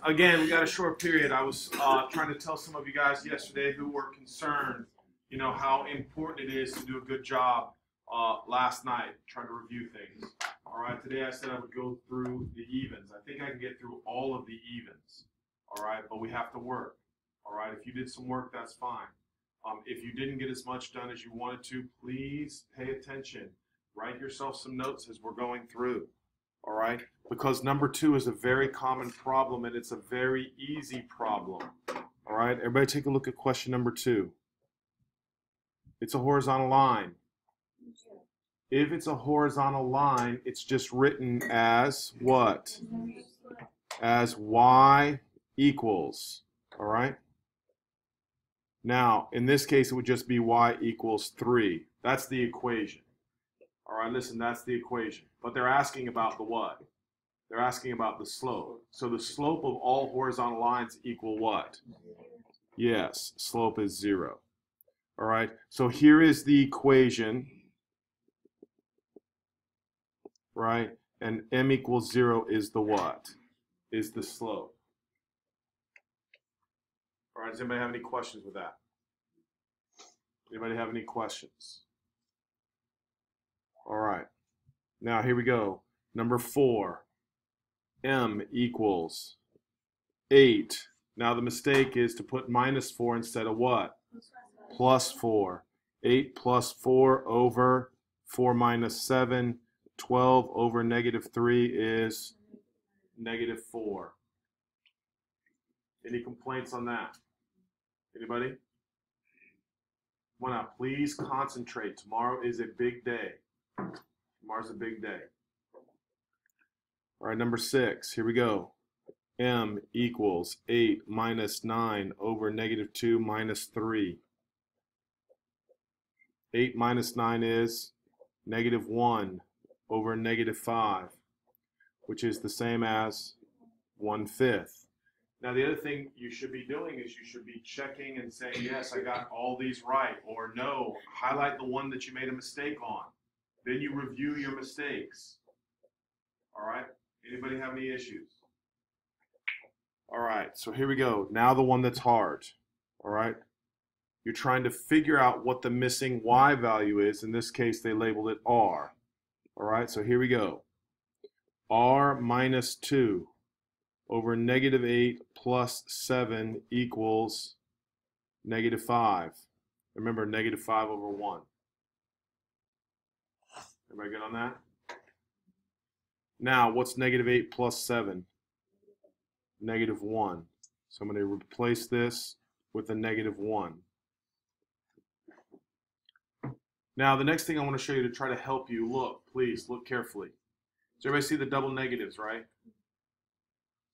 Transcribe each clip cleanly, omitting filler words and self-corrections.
again, we got a short period. I was trying to tell some of you guys yesterday who were concerned, you know, how important it is to do a good job last night, trying to review things. All right, today I said I would go through the evens. I think I can get through all of the evens. All right, but we have to work. All right, if you did some work, that's fine. If you didn't get as much done as you wanted to, please pay attention. Write yourself some notes as we're going through. All right, because number 2 is a very common problem and it's a very easy problem. All right, everybody take a look at question number 2. It's a horizontal line. If it's a horizontal line, it's just written as what? As y equals. All right. Now, in this case, it would just be y equals 3. That's the equation. All right, listen, that's the equation. But they're asking about the what? They're asking about the slope. So the slope of all horizontal lines equal what? Yes, slope is 0. All right, so here is the equation, right? And m equals 0 is the what? Is the slope. All right, does anybody have any questions with that? Anybody have any questions? All right, now here we go. Number 4, m equals 8. Now the mistake is to put minus 4 instead of what? Plus 4. 8 plus 4 over 4 minus 7. 12 over negative 3 is negative 4. Any complaints on that? Anybody? Well, now, please concentrate. Tomorrow is a big day. Tomorrow's a big day. All right, number 6. Here we go. M equals 8 minus 9 over negative 2 minus 3. 8 minus 9 is negative 1 over negative 5, which is the same as 1/5. Now, the other thing you should be doing is you should be checking and saying, yes, I got all these right, or no, highlight the one that you made a mistake on. Then you review your mistakes. All right? Anybody have any issues? All right, so here we go. Now the one that's hard. All right? You're trying to figure out what the missing y value is. In this case, they labeled it r. All right, so here we go. R minus 2 over negative 8 plus 7 equals negative 5. Remember, negative 5 over 1. Everybody good on that? Now, what's negative 8 plus 7? Negative 1. So I'm going to replace this with a negative 1. Now, the next thing I want to show you to try to help you, look, please, look carefully. Does everybody see the double negatives, right?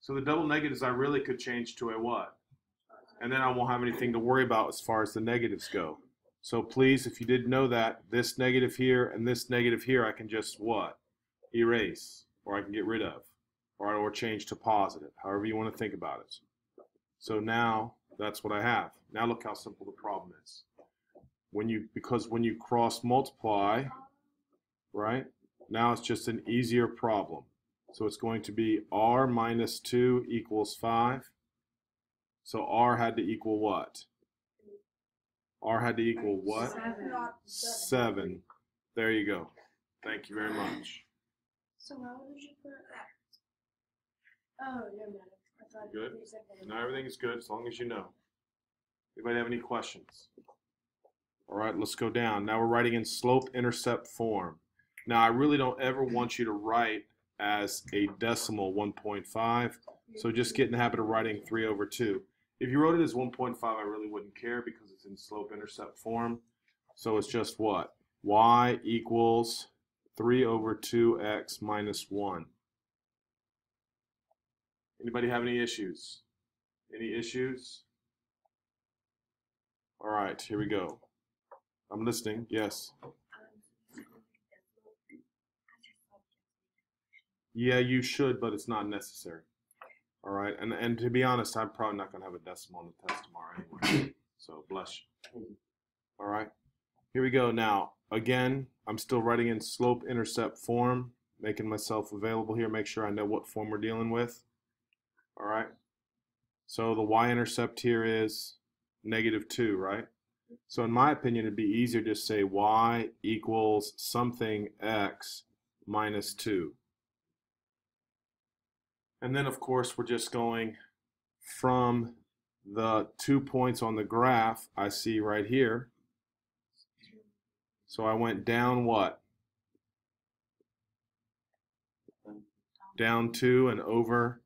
So the double negatives I really could change to a what? And then I won't have anything to worry about as far as the negatives go. So please, if you didn't know that, this negative here and this negative here, I can just what? Erase, or I can get rid of, or change to positive, however you want to think about it. So now, that's what I have. Now look how simple the problem is. Because when you cross multiply, right, now it's just an easier problem. So it's going to be r minus 2 equals 5. So r had to equal what? R had to equal what? 7. There you go. Thank you very much. So how would you put that? Oh, no matter. I thought Good. Now everything is good as long as you know. Anybody have any questions? All right, let's go down. Now we're writing in slope-intercept form. Now I really don't ever want you to write as a decimal 1.5, so just get in the habit of writing 3 over 2. If you wrote it as 1.5, I really wouldn't care because it's in slope-intercept form. So it's just what? Y equals 3 over 2x minus 1. Anybody have any issues? Any issues? All right, here we go. I'm listening. Yes. Yeah, you should, but it's not necessary. All right, and to be honest, I'm probably not going to have a decimal on the test tomorrow anyway. So bless you. All right, here we go. Now, again, I'm still writing in slope-intercept form, making myself available here. Make sure I know what form we're dealing with. All right, So the y-intercept here is -2, right? So in my opinion, it'd be easier to say y equals something x minus 2. And then, of course, we're just going from the 2 points on the graph I see right here. So I went down what? Down 2 and over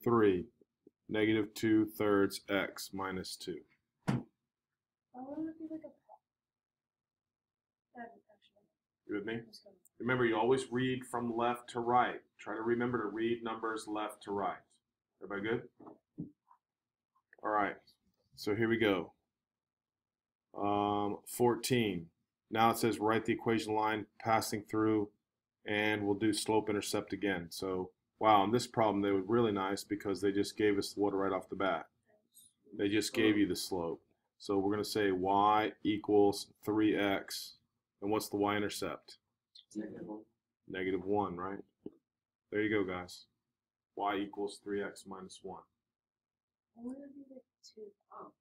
3. -2/3 x minus 2. I want to be like a pet. Actually. You with me? Remember, you always read from left to right. Try to remember to read numbers left to right. Everybody good? All right. So here we go. 14. Now it says write the equation line passing through, and we'll do slope-intercept again. So, wow, on this problem, they were really nice because they just gave us the water right off the bat. They just gave you the slope. So we're going to say y equals 3x. And what's the y-intercept? -1, right? There you go, guys. Y equals 3x minus 1. I want to be like 2. Oh.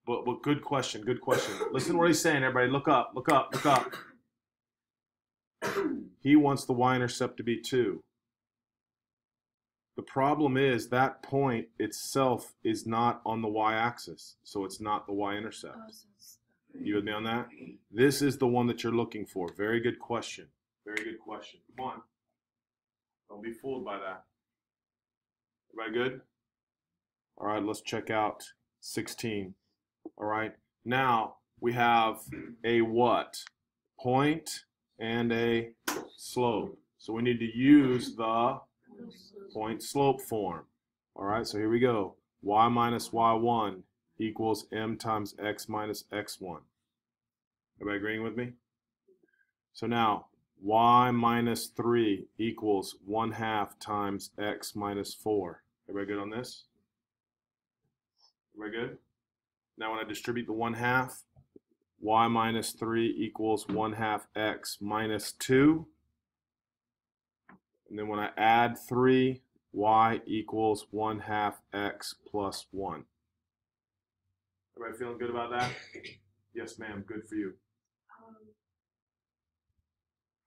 But good question, good question. Listen to what he's saying, everybody. Look up, look up, look up. He wants the y-intercept to be 2. The problem is that point itself is not on the y-axis, so it's not the y-intercept. You with me on that? This is the one that you're looking for. Very good question. Very good question. Come on. Don't be fooled by that. Everybody good? All right, let's check out 16. All right. Now we have a what? Point and a slope. So we need to use the point slope form. All right, so here we go. Y minus y1 equals m times x minus x1. Everybody agreeing with me? So now y minus 3 equals 1/2 times x minus 4. Everybody good on this? Everybody good? Now when I distribute the 1/2, y minus 3 equals 1/2 x minus 2. And then when I add 3, y equals 1/2 x plus 1. Everybody feeling good about that? Yes, ma'am. Good for you.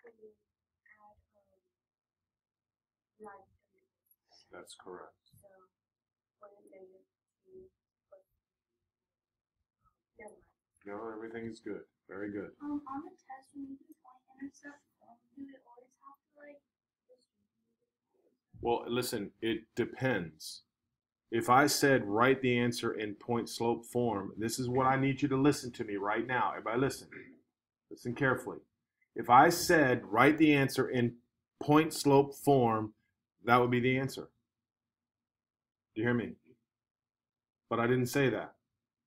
Could you add 9 That's correct. So 1 and -2 plus never mind. No, everything is good. Very good. On the test, when you do point-intercept, do we always have to like? Well, listen, it depends. If I said write the answer in point slope form, this is what I need you to listen to me right now. Everybody listen. Listen carefully. If I said write the answer in point slope form, that would be the answer. Do you hear me? But I didn't say that.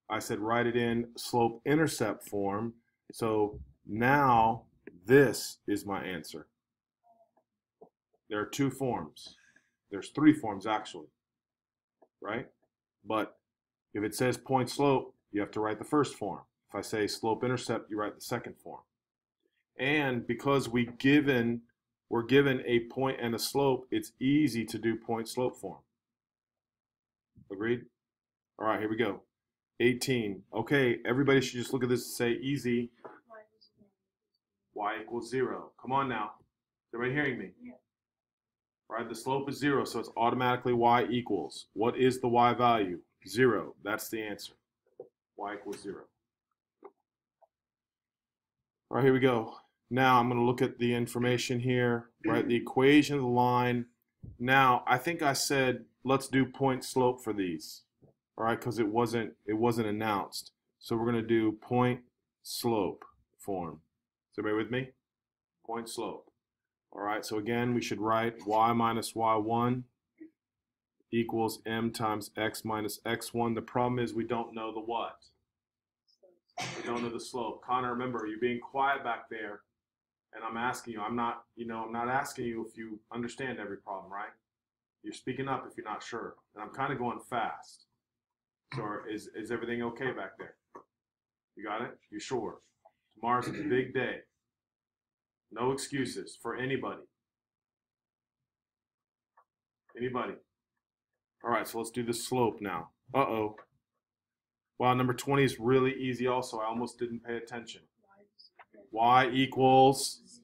I said write it in slope-intercept form. So now this is my answer. There are 2 forms. There's 3 forms actually, right? But if it says point slope, you have to write the first form. If I say slope-intercept, you write the second form. And because we're given a point and a slope, it's easy to do point slope form. Agreed? All right, here we go. 18. Okay, everybody should just look at this and say easy. Y equals 0. Come on now. Is everybody hearing me? Yeah. All right, the slope is 0, so it's automatically y equals. What is the y value? 0. That's the answer. Y equals 0. All right, here we go. Now I'm going to look at the information here, write the equation of the line. Now, I think I said let's do point slope for these. All right, because it wasn't announced. So we're going to do point slope form. Is everybody with me? Point slope. All right, so again, we should write y minus y1 equals m times x minus x1. The problem is we don't know the what? We don't know the slope. Connor, remember, you're being quiet back there, and I'm asking you. I'm not asking you if you understand every problem, right? You're speaking up if you're not sure, and I'm kind of going fast. So is everything okay back there? You got it? You sure? Tomorrow's a big day. No excuses for anybody. Anybody? All right. right, so let's do the slope now. Uh-oh. Wow, number 20 is really easy also. I almost didn't pay attention. Y equals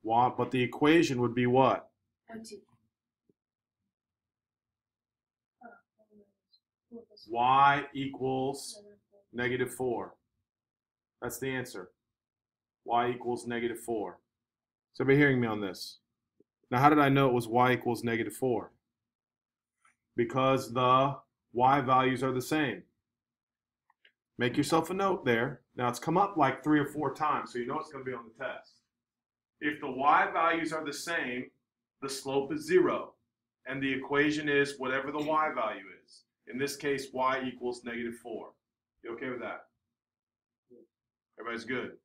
y, but the equation would be what? Y equals -4. That's the answer. Y equals -4. Is everybody hearing me on this? Now, how did I know it was y equals -4? Because the y values are the same. Make yourself a note there. Now, it's come up like 3 or 4 times, so you know it's going to be on the test. If the y values are the same, the slope is 0. And the equation is whatever the y value is. In this case, y equals -4. You okay with that? Everybody's good?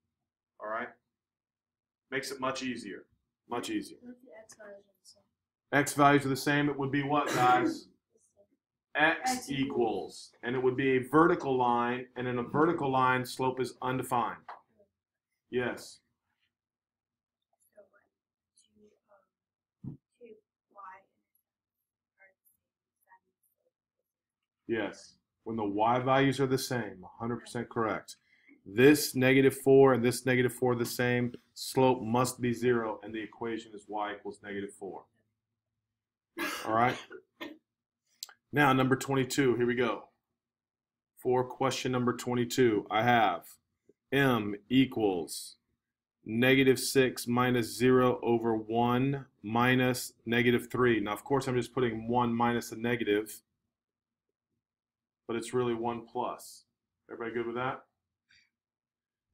All right? Makes it much easier. Much easier. X values are the same. It would be what, guys? X equals. And it would be a vertical line. And in a vertical line, slope is undefined. Yes. Yes. When the y values are the same, 100% correct. This -4 and this -4 are the same. Slope must be 0, and the equation is y equals -4. All right? Now, number 22. Here we go. For question number 22, I have m equals -6 minus 0 over 1 minus -3. Now, of course, I'm just putting 1 minus a negative, but it's really 1 plus. Everybody good with that?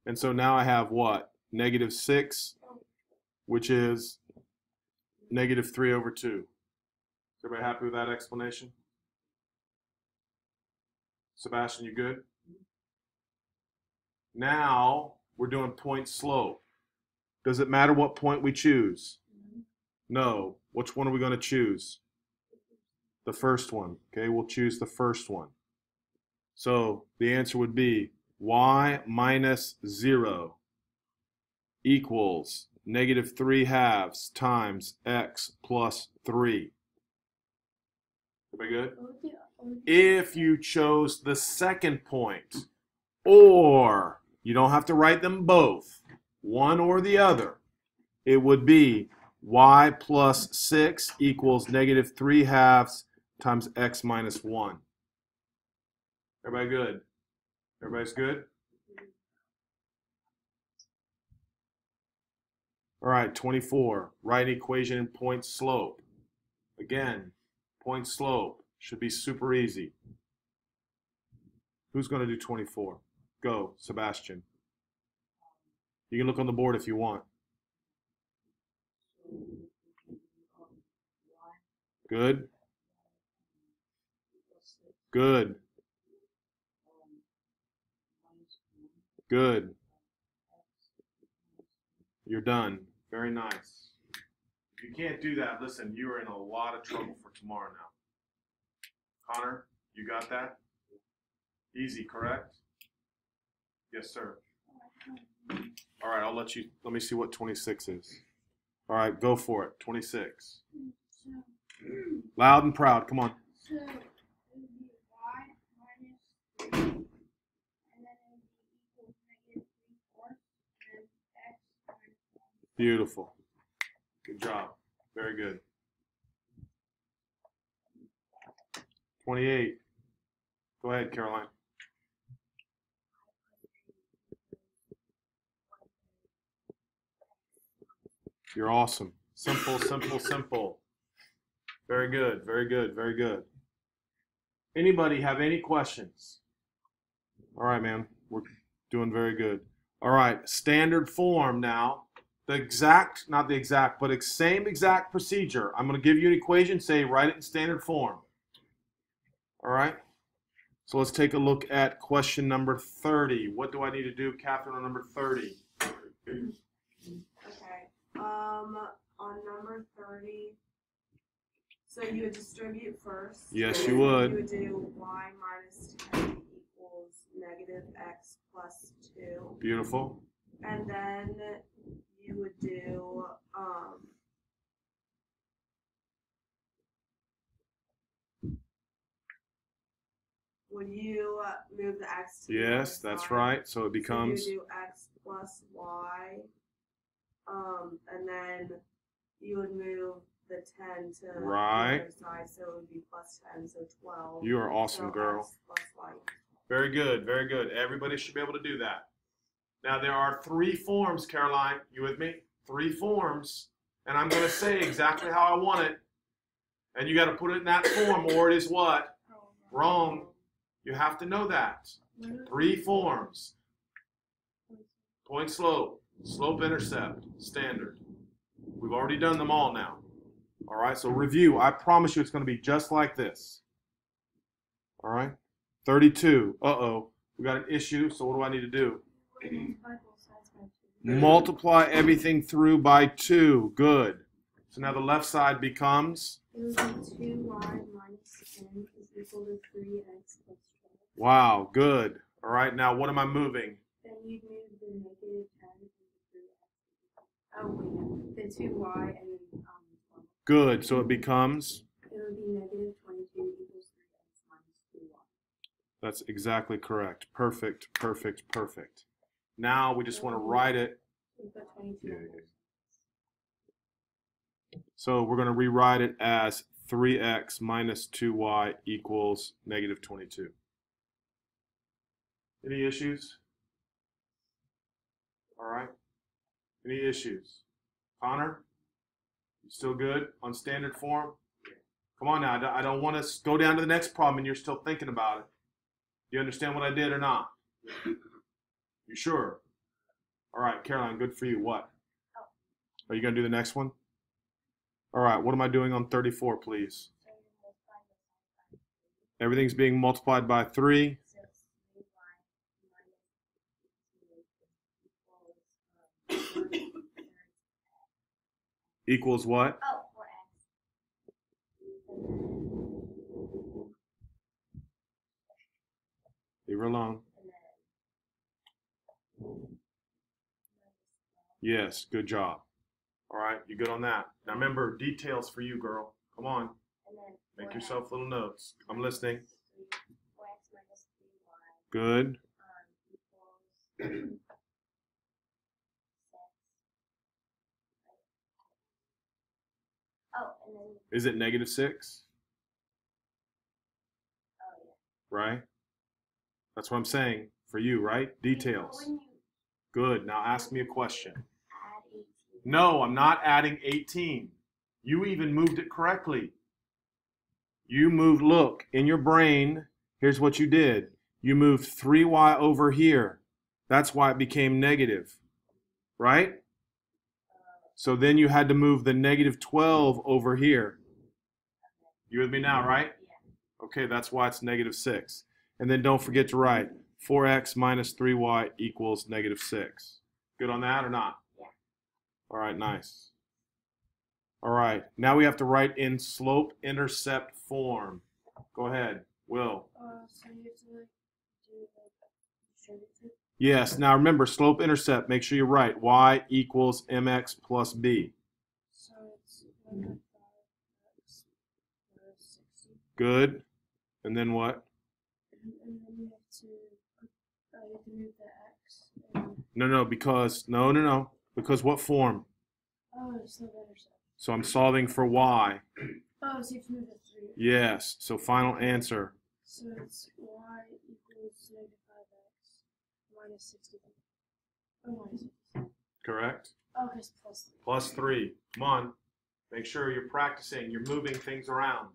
And so now I have what? -6, which is -3 over 2. Is everybody happy with that explanation? Sebastian, you good? Now we're doing point slope. Does it matter what point we choose? No. Which one are we going to choose? The first one. Okay, we'll choose the first one. So the answer would be y minus 0 equals -3/2 times x plus 3. Everybody good? If you chose the second point, or you don't have to write them both, one or the other, it would be y plus 6 equals -3/2 times x minus 1. Everybody good? Everybody's good? All right, 24. Write equation in point slope. Again, point slope should be super easy. Who's going to do 24? Go, Sebastian. You can look on the board if you want. Good. Good. Good. You're done. Very nice. If you can't do that, listen, you are in a lot of trouble for tomorrow now. Connor, you got that? Easy, correct? Yes, sir. All right, let me see what 26 is. All right, go for it. 26. Loud and proud, come on. So it would be y minus 3, and then it would be equals -3/4, and then x minus 1. Beautiful. Good job. Very good. 28. Go ahead, Caroline. You're awesome. Simple, simple, simple. Very good, very good, very good. Anybody have any questions? All right, man. We're doing very good. All right, standard form now. The exact, not the exact, but same exact procedure. I'm going to give you an equation, say write it in standard form. All right? So let's take a look at question number 30. What do I need to do, Catherine, on number 30? Okay. On number 30, so you would distribute first. Yes, you would. You would do y minus 10 equals -x plus 2. Beautiful. And then you would do would you move the x to the Yes, other that's side? right. So it becomes, So you would do x plus y, and then you would move the 10 to Right. the other side, so it would be plus 10, so 12. you are awesome, so girl. X plus y. Very good, very good. Everybody should be able to do that. Now, there are 3 forms, Caroline. You with me? 3 forms. And I'm going to say exactly how I want it. And you got to put it in that form, or it is what? Wrong. You have to know that. 3 forms. Point slope, slope-intercept, standard. We've already done them all now. All right, so review. I promise you it's going to be just like this. All right, 32. Uh-oh, we got an issue, so what do I need to do? Multiply everything through by 2. Good. So now the left side becomes? It would be 2y minus 10 is equal to 3x plus 12. Wow, good. All right, now what am I moving? Then you'd move the negative 10 into 3x. Oh, wait, the 2y and then 12. Good, so it becomes? It would be negative 22 equals 3x minus 2y. That's exactly correct. Perfect, perfect, perfect. Now we just want to write it. We put 22 on both sides. So we're going to rewrite it as 3x minus 2y equals negative 22. Any issues? All right. Any issues? Connor? You still good on standard form? Come on now. I don't want to go down to the next problem and you're still thinking about it. Do you understand what I did or not? You sure? All right, Caroline, good for you. What? Are you going to do the next one? All right, what am I doing on 34, please? Everything's being multiplied by 3. Equals what? Oh, 4x. Leave her alone. Yes, good job. All right, you good on that? Now remember, details for you, girl. Come on, make yourself little notes. I'm listening. 4x minus 3y. Good. Equals 6. Oh, and then. Is it negative 6? Oh, yeah. Right? That's what I'm saying for you, right? Details. When you Good. Now ask me a question. add 18. No, I'm not adding 18. You even moved it correctly. You moved, look, in your brain, here's what you did. You moved 3y over here. That's why it became negative, right? So then you had to move the negative 12 over here. You with me now, right? Yeah. Okay, that's why it's negative 6. And then don't forget to write 4x minus 3y equals negative 6. Good on that or not? Yeah. All right, nice. All right, now we have to write in slope-intercept form. Go ahead, Will. So you have to do distributive. Yes, now remember, slope-intercept, make sure you write y equals mx plus b. So it's 1.5x plus 60. Good. And then what? And then you have to move the x. And, No, because, no. Because what form? oh, it's the intercept. So I'm solving for y. Oh, so you have to move the 3. Yes, so final answer. So it's y equals negative 5x minus 60. Oh, minus 60. Correct? Oh, okay, it's plus 3. Plus 3. Come on. Make sure you're practicing. You're moving things around.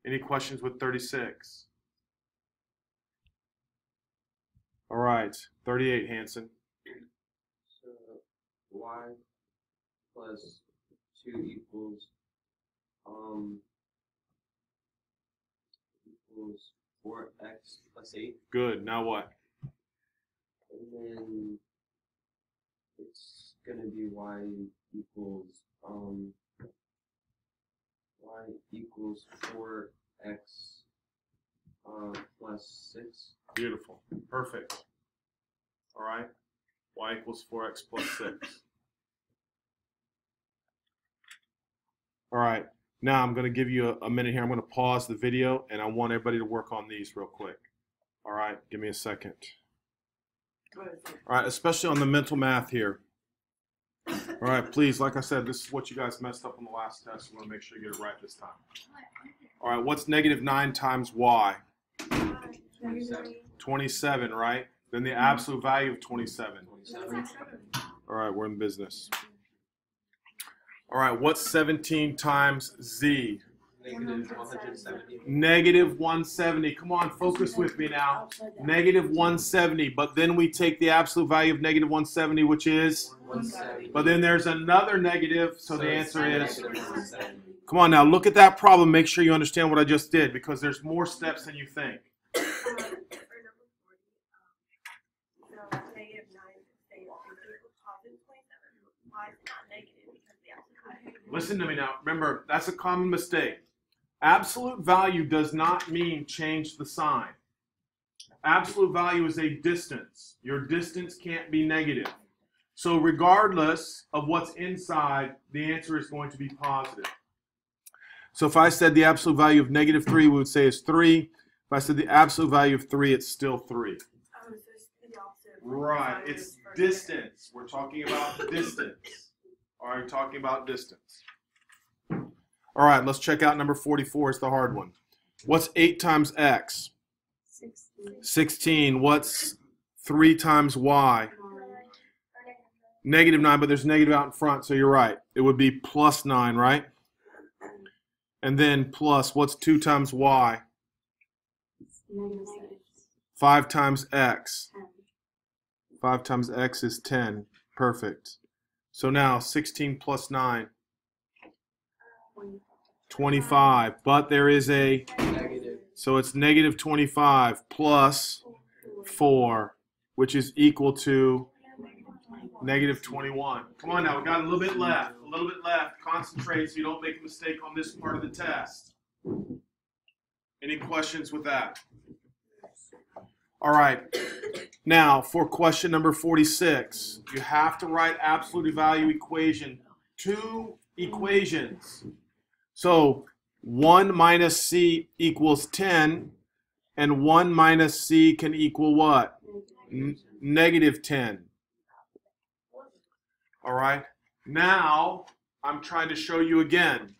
Any questions with 36? All right. 38, Hanson. So y plus 2 equals 4x plus 8, Good. Now what? and then it's gonna be y equals 4x plus 6. Beautiful. Perfect. All right. Y equals 4x plus 6. All right. Now I'm going to give you a minute here. I'm going to pause the video, and I want everybody to work on these real quick. All right, give me a second. All right, especially on the mental math here. All right, please, like I said, this is what you guys messed up on the last test. We want to make sure you get it right this time. All right, what's negative 9 times y? 27, right? Then the absolute value of 27. All right, we're in business. All right, what's 17 times z? Negative 170. Negative 170. Come on, focus with me now. Negative 170. But then we take the absolute value of negative 170, which is? 170. But then there's another negative, so the answer is? Negative 170. Come on now, look at that problem. Make sure you understand what I just did, because there's more steps than you think. Listen to me now. Remember, that's a common mistake. Absolute value does not mean change the sign. Absolute value is a distance. Your distance can't be negative. So regardless of what's inside, the answer is going to be positive. So if I said the absolute value of negative 3, we would say is 3. If I said the absolute value of 3, it's still 3. Right. It's distance. We're talking about distance. All right, talking about distance. All right, let's check out number 44. It's the hard one. What's 8 times x? 16. What's 3 times y? Negative 9, but there's negative out in front, so you're right. It would be plus 9, right? And then plus, what's 2 times y? 5 times x. 5 times x is 10. Perfect. So now 16 plus 9. 25. But there is a Negative. So it's negative 25 plus 4, which is equal to negative 21. Come on now, we got a little bit left. A little bit left. Concentrate so you don't make a mistake on this part of the test. Any questions with that? All right. Now, for question number 46, you have to write absolute value equation. 2 equations. So 1 minus c equals 10, and 1 minus c can equal what? Negative 10. All right. Now, I'm trying to show you again.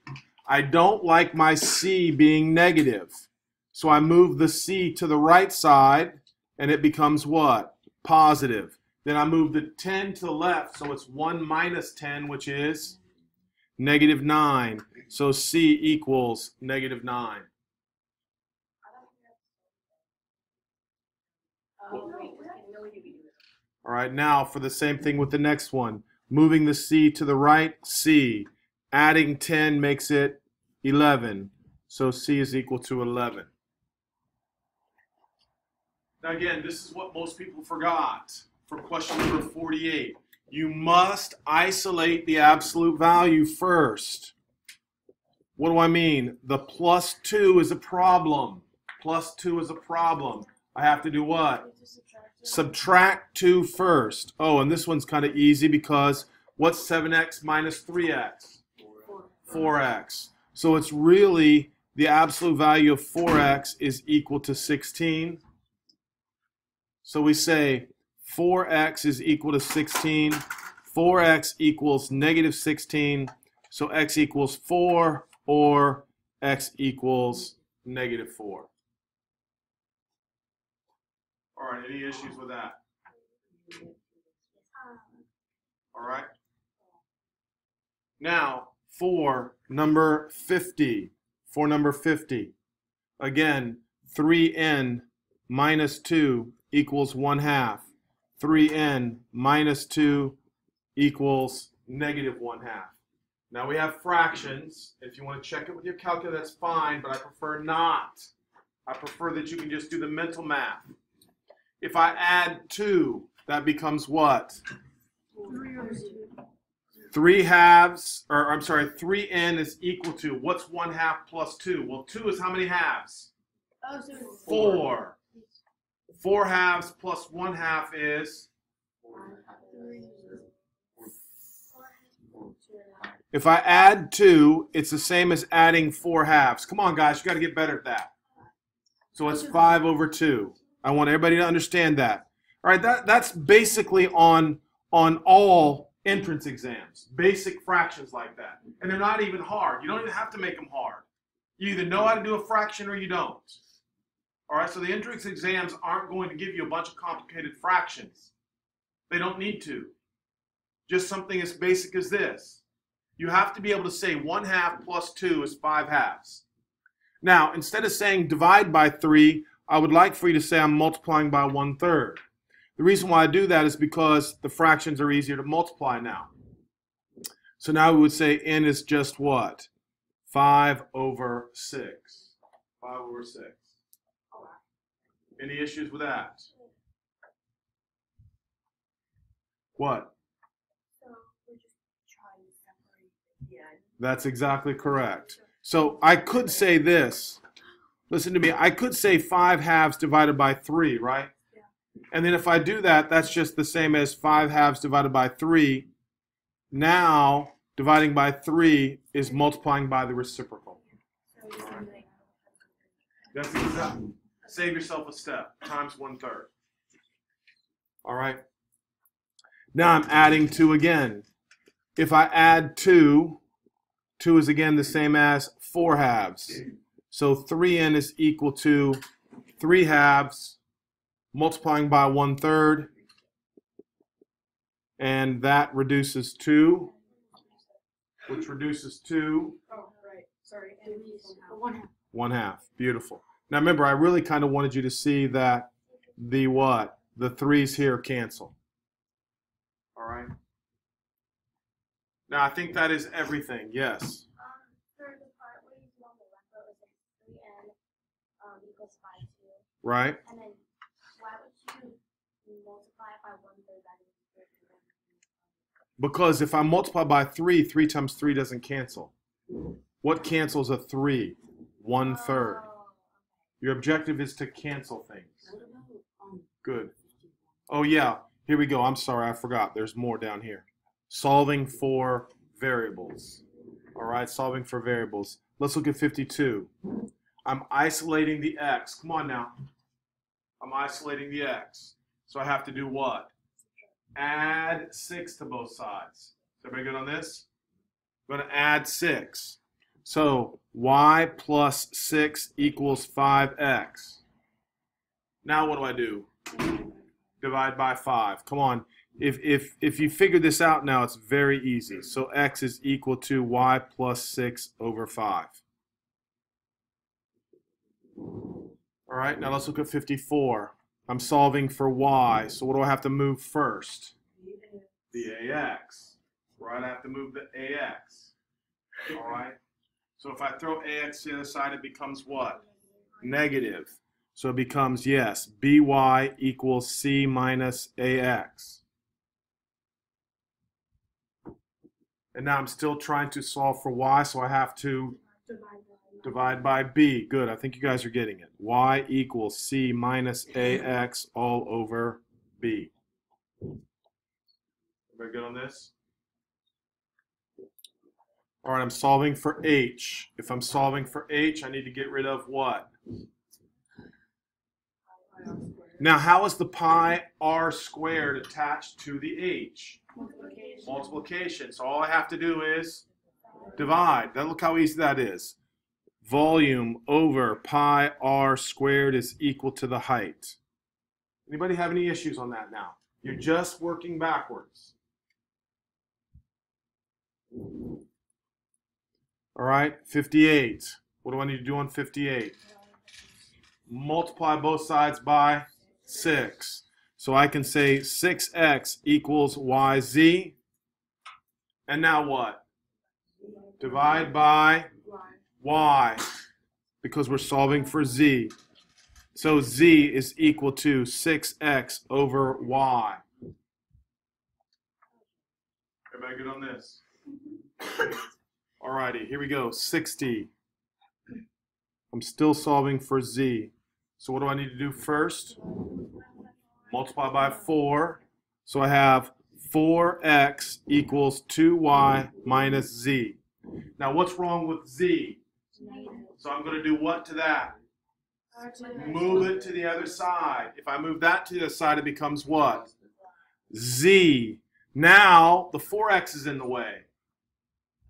I don't like my c being negative. So I move the c to the right side, and it becomes what? Positive. Then I move the 10 to the left, so it's 1 minus 10, which is negative 9. So c equals negative 9. All right, now for the same thing with the next one. Moving the c to the right, c. Adding 10 makes it 11. So c is equal to 11. Now again, this is what most people forgot for question number 48. You must isolate the absolute value first. What do I mean? The plus 2 is a problem. Plus 2 is a problem. I have to do what? Subtract 2 first. Oh, and this one's kind of easy because what's 7x minus 3x? 4x. So it's really the absolute value of 4x is equal to 16. So we say 4x is equal to 16. 4x equals negative 16. So x equals 4 or x equals negative 4. All right, any issues with that? All right. Now, for number 50. For number 50. Again, 3n minus 2 equals 1/2. 3n minus 2 equals negative 1/2. Now we have fractions. If you want to check it with your calculator, that's fine, but I prefer not. I prefer that you can just do the mental math. If I add 2, that becomes what? 3n is equal to, what's 1/2 plus 2? Well, 2 is how many halves? 4. 4 halves plus 1/2 is? If I add 2, it's the same as adding 4 halves. Come on, guys, you got to get better at that. So it's 5 over 2. I want everybody to understand that. All right, that's basically on all entrance exams, basic fractions like that. And they're not even hard. You don't even have to make them hard. You either know how to do a fraction or you don't. All right, so the entrance exams aren't going to give you a bunch of complicated fractions. They don't need to. Just something as basic as this. You have to be able to say 1/2 plus 2 is 5 halves. Now, instead of saying divide by 3, I would like for you to say I'm multiplying by 1/3. The reason why I do that is because the fractions are easier to multiply now. So now we would say n is just what? 5 over 6. 5 over 6. Any issues with that? What? So we're just trying to separate the end. That's exactly correct. So I could say this. Listen to me. I could say 5 halves divided by 3, right? Yeah. And then if I do that, that's just the same as 5 halves divided by 3. Now, dividing by 3 is multiplying by the reciprocal. So you can like That's exactly. Save yourself a step. Times 1/3. All right. Now I'm adding 2 again. If I add 2, 2 is again the same as 4 halves. So 3n is equal to 3 halves multiplying by 1/3. And that reduces 2, which reduces 2. Oh, right. Sorry. And 1/2. 1/2. Beautiful. Now remember, I really kind of wanted you to see that the what? The 3's here cancel. All right. Now I think that is everything. Yes. For the part where you do on the left, it was like 3n equals 5, 2. Right. And then why would you multiply it by 1/3? That is Because if I multiply by 3, 3 times 3 doesn't cancel. What cancels a 3? 1/3. Your objective is to cancel things. Good. Oh yeah, here we go. I'm sorry, I forgot. There's more down here. Solving for variables. All right, solving for variables. Let's look at 52. I'm isolating the x. Come on now. I'm isolating the x. So I have to do what? Add 6 to both sides. Is everybody good on this? I'm going to add 6. So y plus 6 equals 5x. Now what do? Divide by 5. Come on. If you figure this out now, it's very easy. So x is equal to y plus 6 over 5. All right, now let's look at 54. I'm solving for y, so what do I have to move first? The ax. Right, I have to move the ax. All right. So if I throw ax to the other side, it becomes what? Negative. So it becomes, yes, by equals c minus ax. And now I'm still trying to solve for y, so I have to divide by b. Good, I think you guys are getting it. Y equals c minus ax all over b. Everybody good on this? All right, I'm solving for h. If I'm solving for h, I need to get rid of what? Now, how is the pi r squared attached to the h? Multiplication. So all I have to do is divide. Now look how easy that is. Volume over pi r squared is equal to the height. Anybody have any issues on that now? You're just working backwards. All right, 58. What do I need to do on 58? Multiply both sides by 6. So I can say 6x equals yz. And now what? Divide by y, because we're solving for z. So z is equal to 6x over y. Everybody good on this? Alrighty, here we go. 60. I'm still solving for z. So what do I need to do first? Multiply by 4. So I have 4x equals 2y minus z. Now, what's wrong with z? So I'm going to do what to that? Move it to the other side. If I move that to the other side, it becomes what? Z. Now, the 4x is in the way.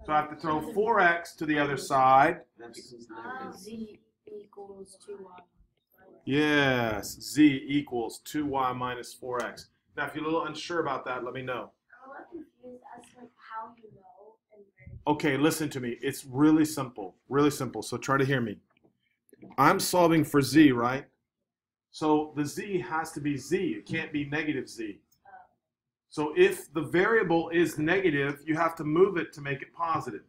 So I have to throw 4x to the other side. Z equals 2y. Yes, z equals 2y minus 4x. Now, if you're a little unsure about that, let me know. I'm a little confused as to how you know and where. Okay, listen to me. It's really simple. Really simple. So try to hear me. I'm solving for z, right? So the z has to be z. It can't be negative z. So if the variable is negative, you have to move it to make it positive.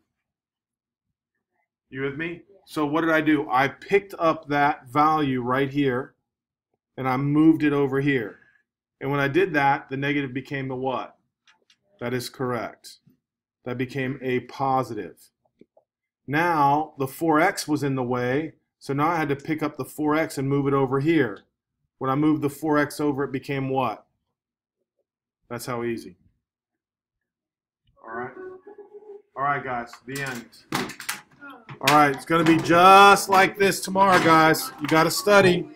You with me? So what did I do? I picked up that value right here, and I moved it over here. And when I did that, the negative became a what? That is correct. That became a positive. Now, the 4x was in the way, so now I had to pick up the 4x and move it over here. When I moved the 4x over, it became what? That's how easy. All right? All right, guys, the end. All right, it's going to be just like this tomorrow, guys. You got to study.